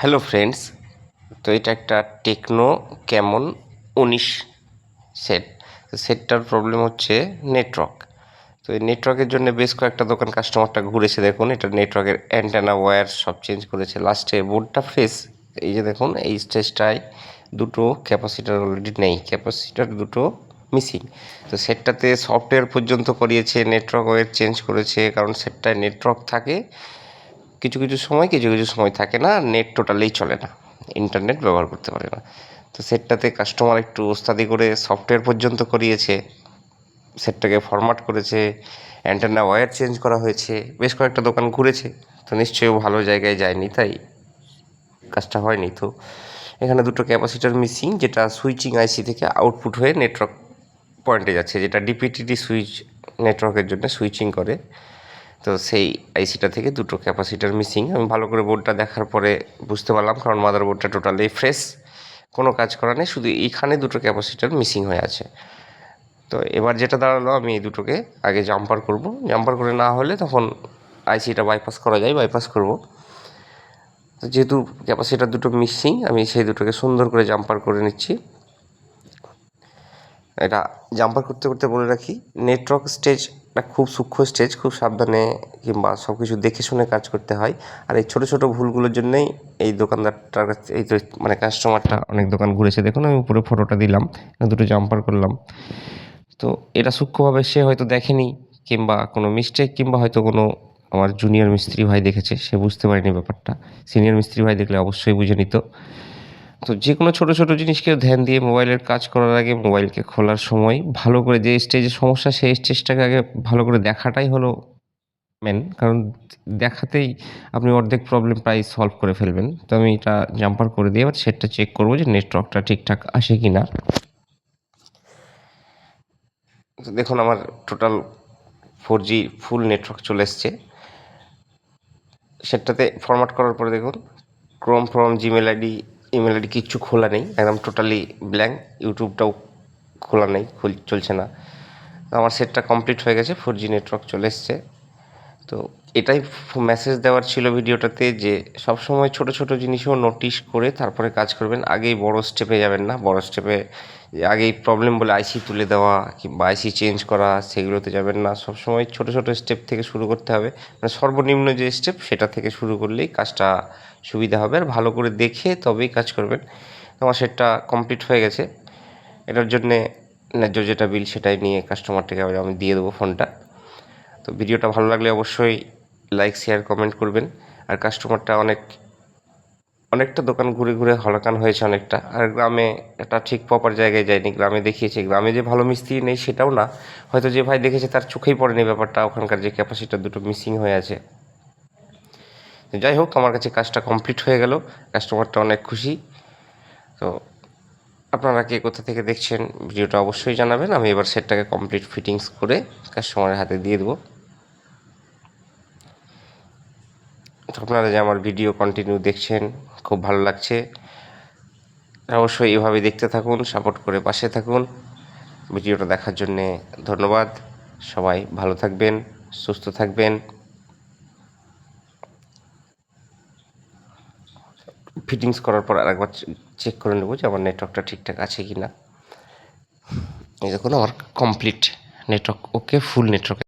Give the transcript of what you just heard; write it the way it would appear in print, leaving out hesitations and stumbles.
Hello friends, তো এটা একটা টেকনো ক্যামন 19 সেট। তো সেটটার প্রবলেম হচ্ছে নেটওয়ার্ক। তো এই নেটওয়ার্কের জন্য বেশ কয়েকটা দোকান কাস্টমারটা ঘুরেছে। দেখুন, এটা নেটওয়ার্কের অ্যান্টেনা ওয়্যার সব চেঞ্জ করেছে। লাস্টে বোর্ডটা ফ্রেশ। এই যে দেখুন, এই স্টেজটায় দুটো ক্যাপাসিটার অলরেডি নেই, ক্যাপাসিটার দুটো মিসিং। তো সেটটাতে সফটওয়্যার পর্যন্ত করিয়েছে, নেটওয়ার্ক ওয়্যার চেঞ্জ করেছে, কারণ সেটটায় নেটওয়ার্ক থাকে কিছু কিছু সময়, কিছু কিছু সময় থাকে না, নেট টোটালেই চলে না, ইন্টারনেট ব্যবহার করতে পারে না। তো সেটটাতে কাস্টমার একটু ওস্তাদি করে সফটওয়্যার পর্যন্ত করিয়েছে, সেটটাকে ফরম্যাট করেছে, অ্যান্টেনা ওয়্যার চেঞ্জ করা হয়েছে, বেশ কয়েকটা দোকান ঘুরেছে। তো নিশ্চয়ই ভালো জায়গায় যায়নি, তাই কাজটা হয়নি। তো এখানে দুটো ক্যাপাসিটার মিসিং, যেটা সুইচিং আইসি থেকে আউটপুট হয়ে নেটওয়ার্ক পয়েন্টে যাচ্ছে, যেটা ডিপিটিডি সুইচ নেটওয়ার্কের জন্য সুইচিং করে। তো সেই আইসিটা থেকে দুটো ক্যাপাসিটার মিসিং। আমি ভালো করে বোর্ডটা দেখার পরে বুঝতে পারলাম, কারণ মাদারবোর্ডটা টোটালি ফ্রেশ, কোনো কাজ করা নেই, শুধু এইখানে দুটো ক্যাপাসিটার মিসিং হয়ে আছে। তো এবার যেটা দাঁড়ালো, আমি এই দুটোকে আগে জাম্পার করব। জাম্পার করে না হলে তখন আইসিটা বাইপাস করা যায়, বাইপাস করব। তো যেহেতু ক্যাপাসিটার দুটো মিসিং, আমি সেই দুটোকে সুন্দর করে জাম্পার করে নিচ্ছি। এটা জাম্পার করতে করতে বলে রাখি, নেটওয়ার্ক স্টেজটা খুব সূক্ষ্ম স্টেজ, খুব সাবধানে কিংবা সব কিছু দেখে শুনে কাজ করতে হয়। আর এই ছোটো ছোটো ভুলগুলোর জন্যই এই দোকানদারটার কাছে, এই তো মানে কাস্টমারটা অনেক দোকান ঘুরেছে। দেখুন, আমি উপরে ফটোটা দিলাম, দুটো জাম্পার করলাম। তো এটা সূক্ষ্মভাবে সে হয়তো দেখেনি, কিংবা কোনো মিস্টেক, কিংবা হয়তো কোনো আমার জুনিয়র মিস্ত্রি ভাই দেখেছে, সে বুঝতে পারেনি ব্যাপারটা। সিনিয়র মিস্ত্রি ভাই দেখলে অবশ্যই বুঝে নিত। তো যে কোনো ছোটো ছোটো জিনিসকেও ধ্যান দিয়ে মোবাইলের কাজ করার আগে, মোবাইলকে খোলার সময় ভালো করে, যে স্টেজে সমস্যা সেই স্টেজটাকে আগে ভালো করে দেখাটাই হলো মেন। কারণ দেখাতেই আপনি অর্ধেক প্রবলেম প্রায় সলভ করে ফেলবেন। তো আমি এটা জাম্পার করে দিয়ে এবার সেটটা চেক করবো যে নেটওয়ার্কটা ঠিকঠাক আসে কি না। তো দেখুন, আমার টোটাল 4G ফুল নেটওয়ার্ক চলে এসছে। সেটটাতে ফরম্যাট করার পরে দেখুন, Chrome from Gmail ID, email ID কিচ্ছু খোলা নেই, একদম টোটালি ব্ল্যাঙ্ক। ইউটিউবটাও খোলা নেই, চলছে না। আমার সেটটা কমপ্লিট হয়ে গেছে, 4G নেটওয়ার্ক চলে এসছে। তো এটাই মেসেজ দেওয়ার ছিল ভিডিওটাতে, যে সবসময় ছোট ছোট জিনিসও নোটিশ করে তারপরে কাজ করবেন, আগেই বড় স্টেপে যাবেন না। বড় স্টেপে আগেই প্রবলেম বলে আইসি তুলে দেওয়া কিংবা আইসি চেঞ্জ করা, সেগুলোতে যাবেন না। সবসময় ছোট ছোট স্টেপ থেকে শুরু করতে হবে, মানে সর্বনিম্ন যে স্টেপ সেটা থেকে শুরু করলেই কাজটা সুবিধা হবে, আর ভালো করে দেখে তবেই কাজ করবেন। আমার সেটটা কমপ্লিট হয়ে গেছে। এটার জন্যে ন্যায্য যেটা বিল সেটাই নিয়ে কাস্টমারটাকে আমি দিয়ে দেবো ফোনটা। তো ভিডিওটা ভালো লাগলে অবশ্যই লাইক, শেয়ার, কমেন্ট করবেন। আর কাস্টমারটা অনেকটা দোকান ঘুরে ঘুরে হলাকান হয়েছে অনেকটা। আর গ্রামে একটা ঠিক প্রপার জায়গায় যায়নি, গ্রামে দেখিয়েছে। গ্রামে যে ভালো মিস্ত্রি নেই সেটাও না, হয়তো যে ভাই দেখেছে তার চোখেই পড়েনি ব্যাপারটা, ওখানকার যে ক্যাপাসিটার দুটো মিসিং হয়ে আছে। যাই হোক, আমার কাছে কাজটা কমপ্লিট হয়ে গেল, কাস্টমারটা অনেক খুশি। তো আপনারা কে কোথা থেকে দেখছেন ভিডিওটা অবশ্যই জানাবেন। আমি এবার সেটটাকে কমপ্লিট ফিটিংস করে কাস্টমারের হাতে দিয়ে দেবো। আপনারা যে আমার ভিডিও কন্টিনিউ দেখছেন, খুব ভালো লাগছে। অবশ্যই এভাবে দেখতে থাকুন, সাপোর্ট করে পাশে থাকুন। ভিডিওটা দেখার জন্যে ধন্যবাদ। সবাই ভালো থাকবেন, সুস্থ থাকবেন। ফিটিংস করার পর আরেকবার চেক করে নেব যে আমার নেটওয়ার্কটা ঠিকঠাক আছে কি না। এই দেখুন, আমার কমপ্লিট নেটওয়ার্ক ওকে, ফুল নেটওয়ার্ক